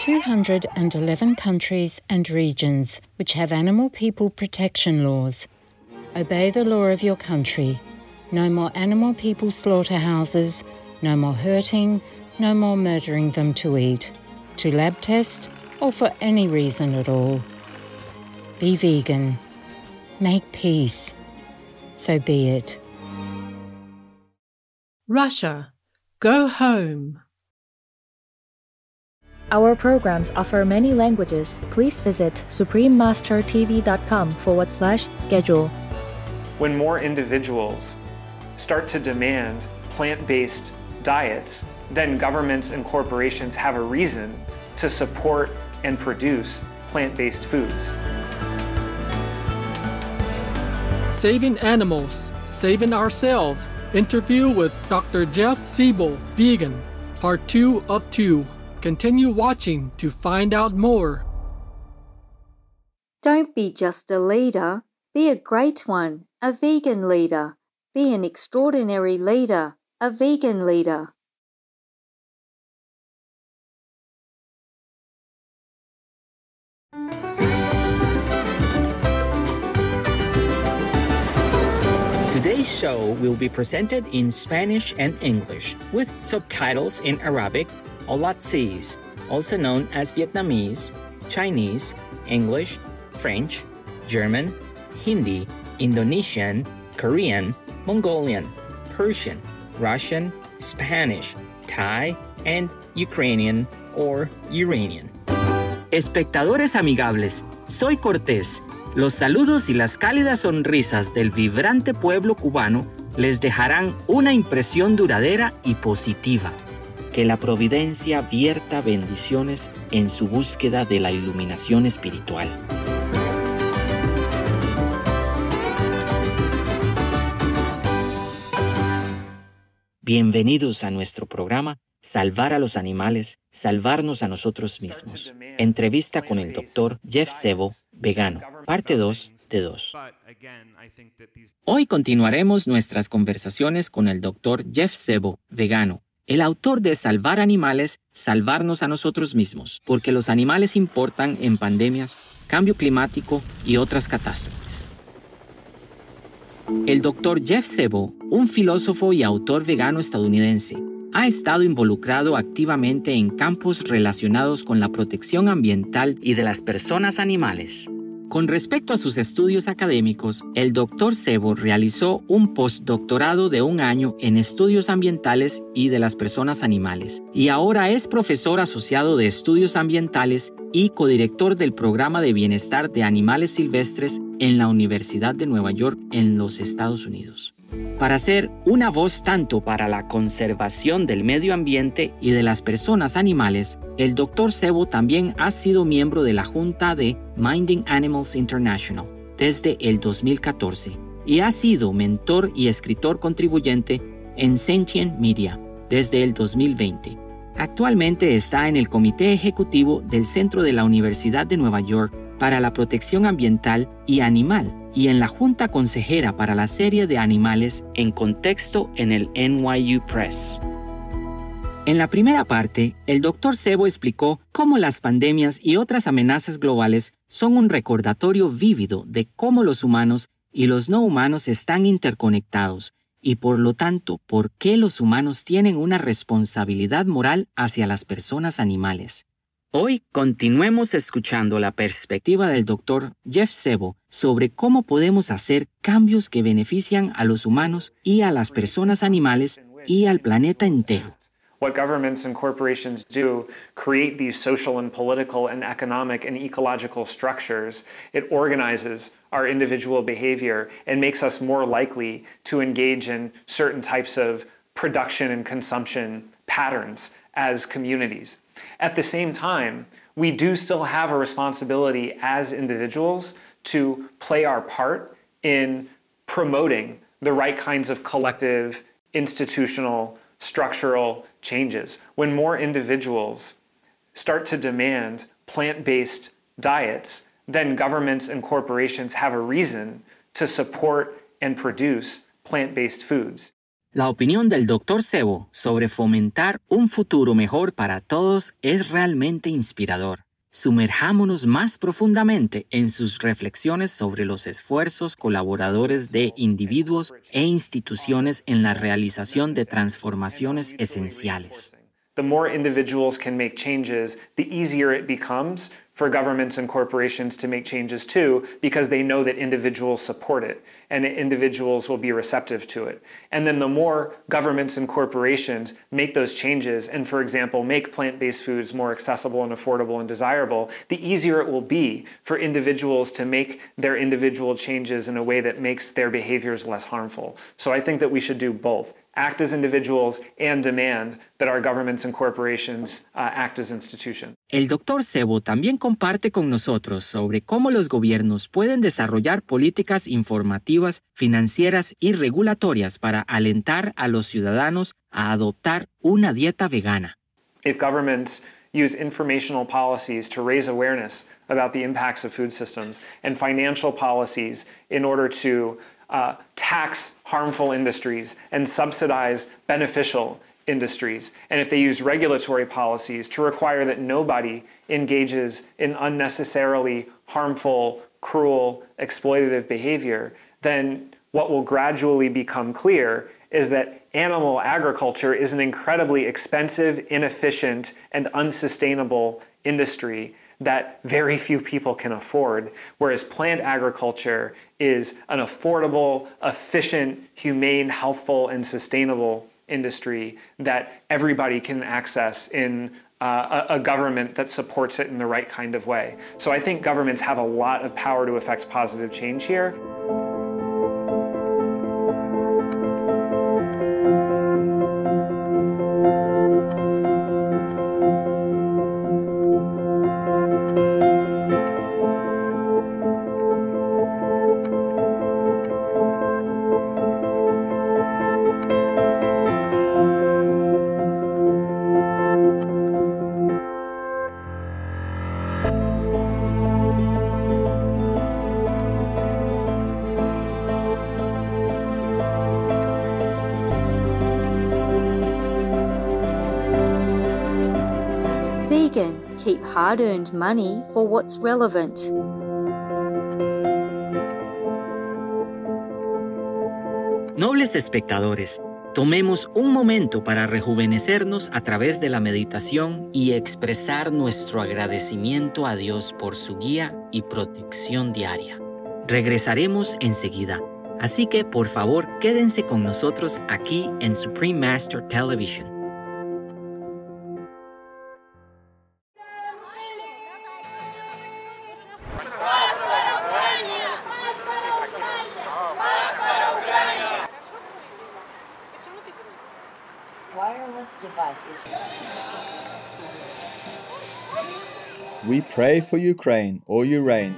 211 countries and regions which have animal people protection laws. Obey the law of your country. No more animal people slaughterhouses, no more hurting, no more murdering them to eat, to lab test, or for any reason at all. Be vegan. Make peace. So be it. Russia, go home. Our programs offer many languages. Please visit suprememastertv.com/schedule. When more individuals start to demand plant-based diets, then governments and corporations have a reason to support and produce plant-based foods. Saving animals, saving ourselves. Interview with Dr. Jeff Sebo, vegan, part 2 of 2. Continue watching to find out more. Don't be just a leader, be a great one, a vegan leader. Be an extraordinary leader, a vegan leader. Today's show will be presented in Spanish and English, with subtitles in Arabic, or Latzese, also known as Vietnamese, Chinese, English, French, German, Hindi, Indonesian, Korean, Mongolian, Persian, Russian, Spanish, Thai, and Ukrainian or Uranian. Espectadores amigables, soy Cortés. Los saludos y las cálidas sonrisas del vibrante pueblo cubano les dejarán una impresión duradera y positiva. Que la providencia vierta bendiciones en su búsqueda de la iluminación espiritual. Bienvenidos a nuestro programa Salvar a los animales, salvarnos a nosotros mismos. Entrevista con el Dr. Jeff Sebo, vegano, parte 2 de 2. Hoy continuaremos nuestras conversaciones con el Dr. Jeff Sebo, vegano, el autor de Salvar animales, salvarnos a nosotros mismos, porque los animales importan en pandemias, cambio climático y otras catástrofes. El Dr. Jeff Sebo, un filósofo y autor vegano estadounidense, ha estado involucrado activamente en campos relacionados con la protección ambiental y de las personas animales. Con respecto a sus estudios académicos, el Dr. Sebo realizó un postdoctorado de 1 año en estudios ambientales y de las personas animales, y ahora es profesor asociado de estudios ambientales y codirector del programa de bienestar de animales silvestres en la Universidad de Nueva York en los Estados Unidos. Para ser una voz tanto para la conservación del medio ambiente y de las personas animales, el Dr. Sebo también ha sido miembro de la Junta de Minding Animals International desde el 2014 y ha sido mentor y escritor contribuyente en Sentient Media desde el 2020. Actualmente está en el Comité Ejecutivo del Centro de la Universidad de Nueva York para la Protección Ambiental y Animal y en la Junta Consejera para la serie de animales en contexto en el NYU Press. En la primera parte, el Dr. Sebo explicó cómo las pandemias y otras amenazas globales son un recordatorio vívido de cómo los humanos y los no humanos están interconectados y por lo tanto, por qué los humanos tienen una responsabilidad moral hacia las personas animales. Hoy continuemos escuchando la perspectiva del Dr. Jeff Sebo sobre cómo podemos hacer cambios que benefician a los humanos y a las personas animales y al planeta entero. What governments and corporations do create these social and political and economic and ecological structures. It organizes our individual behavior and makes us more likely to engage in certain types of production and consumption patterns as communities. At the same time, we do still have a responsibility as individuals to play our part in promoting the right kinds of collective, institutional, structural changes. When more individuals start to demand plant-based diets, then governments and corporations have a reason to support and produce plant-based foods. La opinión del Dr. Sebo sobre fomentar un futuro mejor para todos es realmente inspirador. Sumerjámonos más profundamente en sus reflexiones sobre los esfuerzos colaboradores de individuos e instituciones en la realización de transformaciones esenciales. The more individuals can make changes, the easier it becomes for governments and corporations to make changes too, because they know that individuals support it and individuals will be receptive to it. And then the more governments and corporations make those changes and, for example, make plant-based foods more accessible and affordable and desirable, the easier it will be for individuals to make their individual changes in a way that makes their behaviors less harmful. So I think that we should do both. Act as individuals and demand that our governments and corporations act as institutions. El Dr. Sebo también comparte con nosotros sobre cómo los gobiernos pueden desarrollar políticas informativas, financieras y regulatorias para alentar a los ciudadanos a adoptar una dieta vegana. If governments use informational policies to raise awareness about the impacts of food systems and financial policies in order to tax harmful industries and subsidize beneficial industries, and if they use regulatory policies to require that nobody engages in unnecessarily harmful, cruel, exploitative behavior, then what will gradually become clear is that animal agriculture is an incredibly expensive, inefficient, and unsustainable industry that very few people can afford, whereas plant agriculture is an affordable, efficient, humane, healthful, and sustainable industry that everybody can access in a government that supports it in the right kind of way. So I think governments have a lot of power to affect positive change here. Vegan, keep hard-earned money for what's relevant. Nobles espectadores, tomemos un momento para rejuvenecernos a través de la meditación y expresar nuestro agradecimiento a Dios por su guía y protección diaria. Regresaremos enseguida, así que por favor quédense con nosotros aquí en Supreme Master Television. Wireless devices. We pray for Ukraine or Ukraine.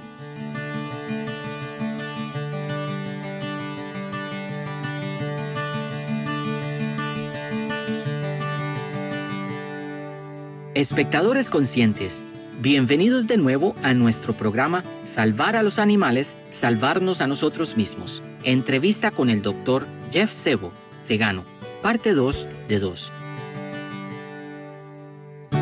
Espectadores conscientes, bienvenidos de nuevo a nuestro programa Salvar a los animales, salvarnos a nosotros mismos. Entrevista con el Dr. Jeff Sebo, vegano. Parte 2 de 2.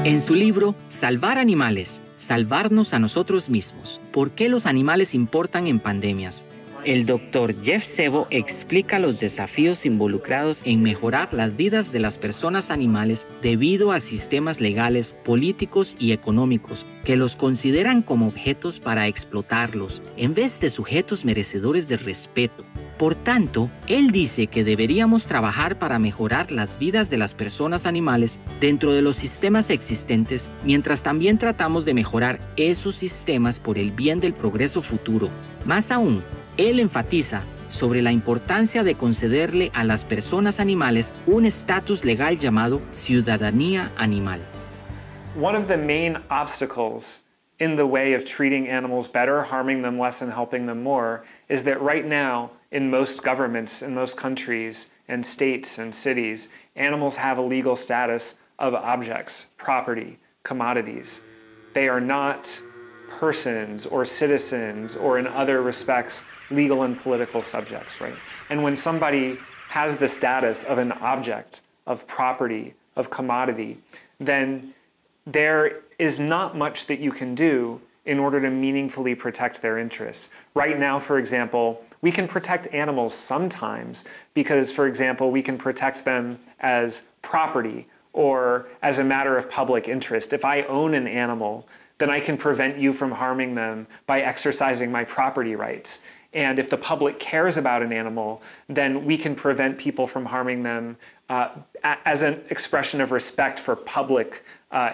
En su libro Salvar animales, salvarnos a nosotros mismos, ¿por qué los animales importan en pandemias?, el Dr. Jeff Sebo explica los desafíos involucrados en mejorar las vidas de las personas animales debido a sistemas legales, políticos y económicos que los consideran como objetos para explotarlos, en vez de sujetos merecedores de respeto. Por tanto, él dice que deberíamos trabajar para mejorar las vidas de las personas animales dentro de los sistemas existentes, mientras también tratamos de mejorar esos sistemas por el bien del progreso futuro. Más aún, él enfatiza sobre la importancia de concederle a las personas animales un estatus legal llamado ciudadanía animal. One of the main obstacles in the way of treating animals better, harming them less, and helping them more is that right now, in most governments, in most countries and states and cities, animals have a legal status of objects, property, commodities. They are not persons or citizens or in other respects legal and political subjects, right? And when somebody has the status of an object, of property, of commodity, then there is not much that you can do in order to meaningfully protect their interests. Right now, for example, we can protect animals sometimes because, for example, we can protect them as property or as a matter of public interest. If I own an animal, then I can prevent you from harming them by exercising my property rights. And if the public cares about an animal, then we can prevent people from harming them as an expression of respect for public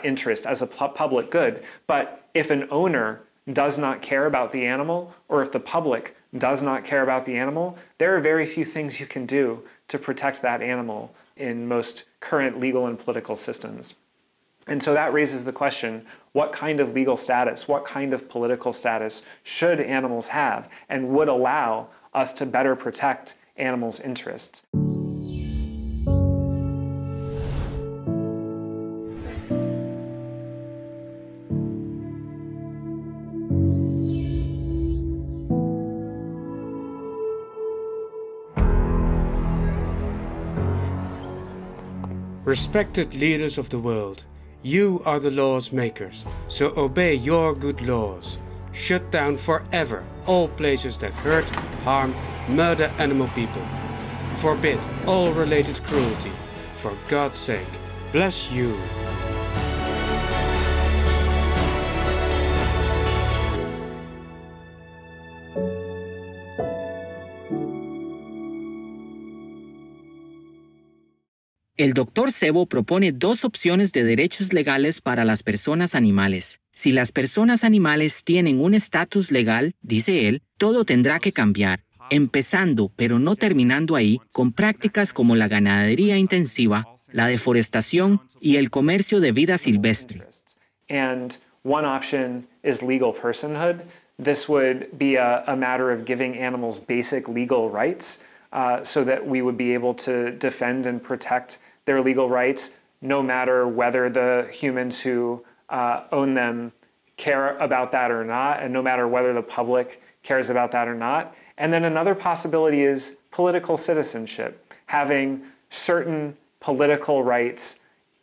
interest, as a public good. But if an owner does not care about the animal, or if the public does not care about the animal, there are very few things you can do to protect that animal in most current legal and political systems. And so that raises the question, what kind of legal status, what kind of political status should animals have and would allow us to better protect animals' interests? Respected leaders of the world, you are the laws makers, so obey your good laws. Shut down forever all places that hurt, harm, murder animal people. Forbid all related cruelty. For God's sake, bless you. El Dr. Sebo propone dos opciones de derechos legales para las personas animales. Si las personas animales tienen un estatus legal, dice él, todo tendrá que cambiar, empezando, pero no terminando ahí, con prácticas como la ganadería intensiva, la deforestación y el comercio de vida silvestre. And one option is legal personhood. This would be a matter of giving animals basic legal rights, so that we would be able to defend and protect their legal rights, no matter whether the humans who own them care about that or not, and no matter whether the public cares about that or not. And then another possibility is political citizenship, having certain political rights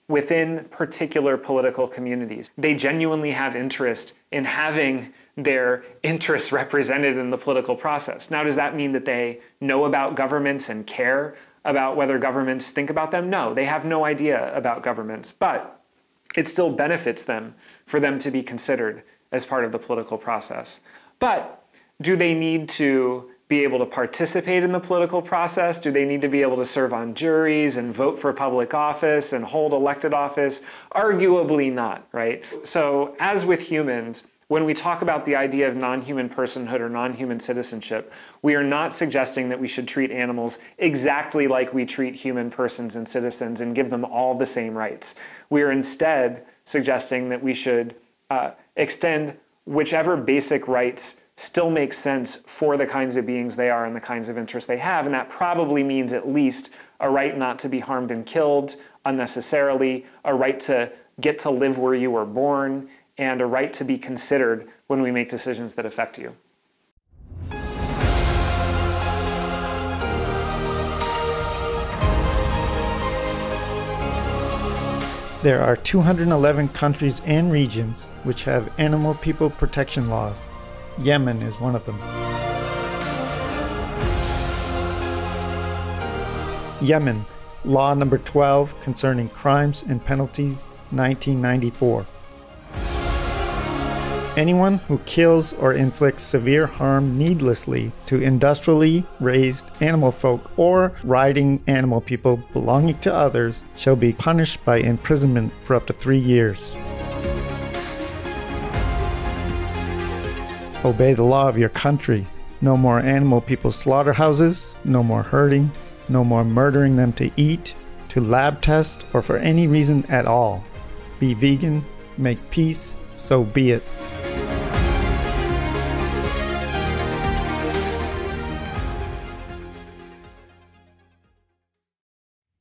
within particular political communities. They genuinely have interest in having their interests represented in the political process. Now, does that mean that they know about governments and care about whether governments think about them? No, they have no idea about governments, but it still benefits them for them to be considered as part of the political process. But do they need to be able to participate in the political process? Do they need to be able to serve on juries and vote for public office and hold elected office? Arguably not, right? So as with humans, when we talk about the idea of non-human personhood or non-human citizenship, we are not suggesting that we should treat animals exactly like we treat human persons and citizens and give them all the same rights. We are instead suggesting that we should extend whichever basic rights still make sense for the kinds of beings they are and the kinds of interests they have. And that probably means at least a right not to be harmed and killed unnecessarily, a right to get to live where you were born, and a right to be considered when we make decisions that affect you. There are 211 countries and regions which have animal people protection laws. Yemen is one of them. Yemen, Law Number 12 concerning crimes and penalties, 1994. Anyone who kills or inflicts severe harm needlessly to industrially raised animal folk or riding animal people belonging to others shall be punished by imprisonment for up to 3 years. Obey the law of your country. No more animal people slaughterhouses, no more hurting, no more murdering them to eat, to lab test, or for any reason at all. Be vegan, make peace, so be it.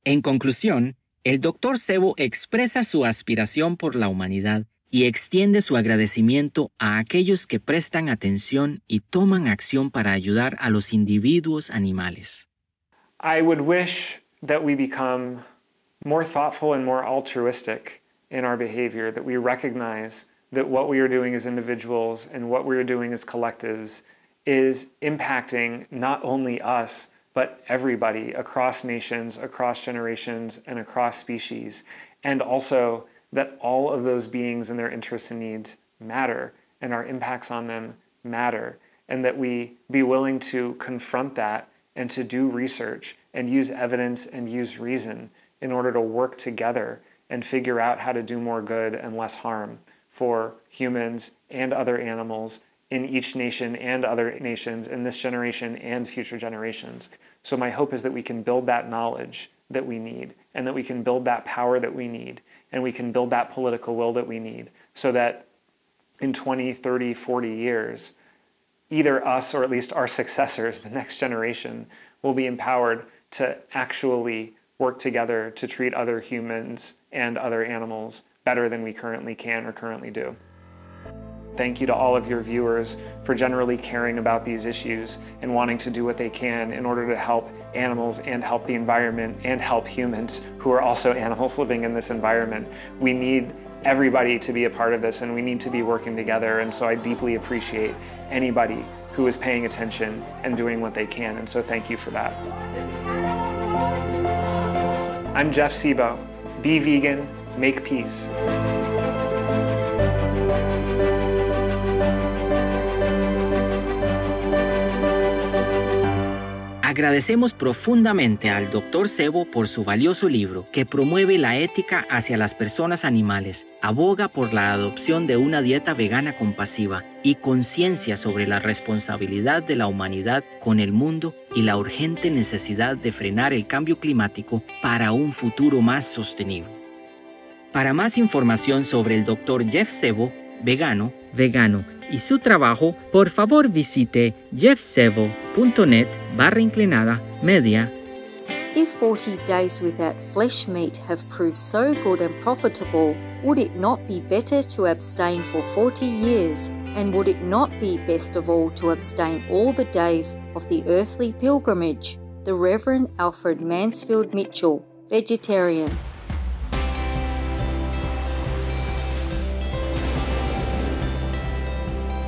En conclusión, el Dr. Sebo expresa su aspiración por la humanidad y extiende su agradecimiento a aquellos que prestan atención y toman acción para ayudar a los individuos animales. I would wish that we become more thoughtful and more altruistic in our behavior, that we recognize that what we are doing as individuals and what we are doing as collectives is impacting not only us, but everybody across nations, across generations, and across species. And also that all of those beings and their interests and needs matter, and our impacts on them matter, and that we be willing to confront that and to do research and use evidence and use reason in order to work together and figure out how to do more good and less harm for humans and other animals in each nation and other nations in this generation and future generations. So my hope is that we can build that knowledge that we need, and that we can build that power that we need, and we can build that political will that we need, so that in 20, 30, 40 years, either us or at least our successors, the next generation, will be empowered to actually work together to treat other humans and other animals better than we currently can or currently do. Thank you to all of your viewers for generally caring about these issues and wanting to do what they can in order to help animals and help the environment and help humans who are also animals living in this environment. We need everybody to be a part of this, and we need to be working together, and so I deeply appreciate anybody who is paying attention and doing what they can, and so thank you for that. I'm Jeff Sebo. Be vegan, make peace. Agradecemos profundamente al Dr. Sebo por su valioso libro que promueve la ética hacia las personas animales, aboga por la adopción de una dieta vegana compasiva y conciencia sobre la responsabilidad de la humanidad con el mundo y la urgente necesidad de frenar el cambio climático para un futuro más sostenible. Para más información sobre el Dr. Jeff Sebo, vegano, y su trabajo, por favor visite jeffsebo.net/media. If 40 days without flesh meat have proved so good and profitable, would it not be better to abstain for 40 years? And would it not be best of all to abstain all the days of the earthly pilgrimage? The Reverend Alfred Mansfield Mitchell, vegetarian.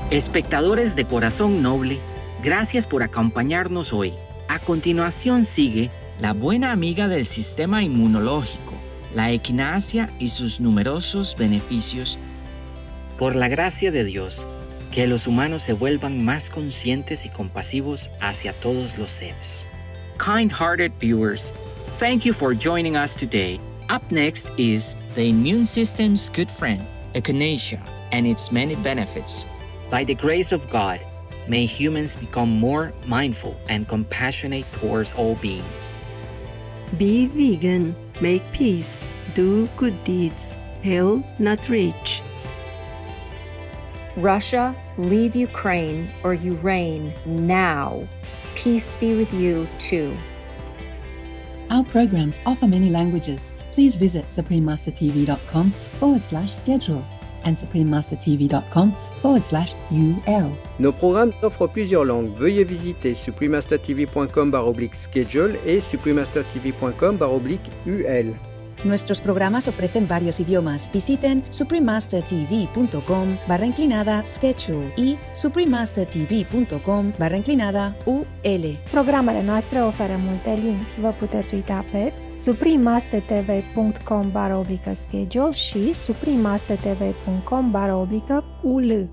Espectadores de corazón noble, gracias por acompañarnos hoy. A continuación sigue la buena amiga del sistema inmunológico, la equinacia y sus numerosos beneficios. Por la gracia de Dios, que los humanos se vuelvan más conscientes y compasivos hacia todos los seres. Kind-hearted viewers, thank you for joining us today. Up next is the immune system's good friend, echinacea, and its many benefits. By the grace of God, may humans become more mindful and compassionate towards all beings. Be vegan, make peace, do good deeds, hail not rich. Russia, leave Ukraine or you reign now. Peace be with you too. Our programs offer many languages. Please visit suprememastertv.com/schedule. and suprememastertv.com/UL. Nos programmes offrent plusieurs langues. Veuillez visiter suprememastertv.com/schedule et suprememastertv.com/UL. Nuestros programas ofrecen varios idiomas. Visiten suprememastertv.com/schedule y suprememastertv.com/UL. Programele noastre oferă multe limbi. Vă puteți uita pe suprememastertv.com/schedule și suprememastertv.com/UL.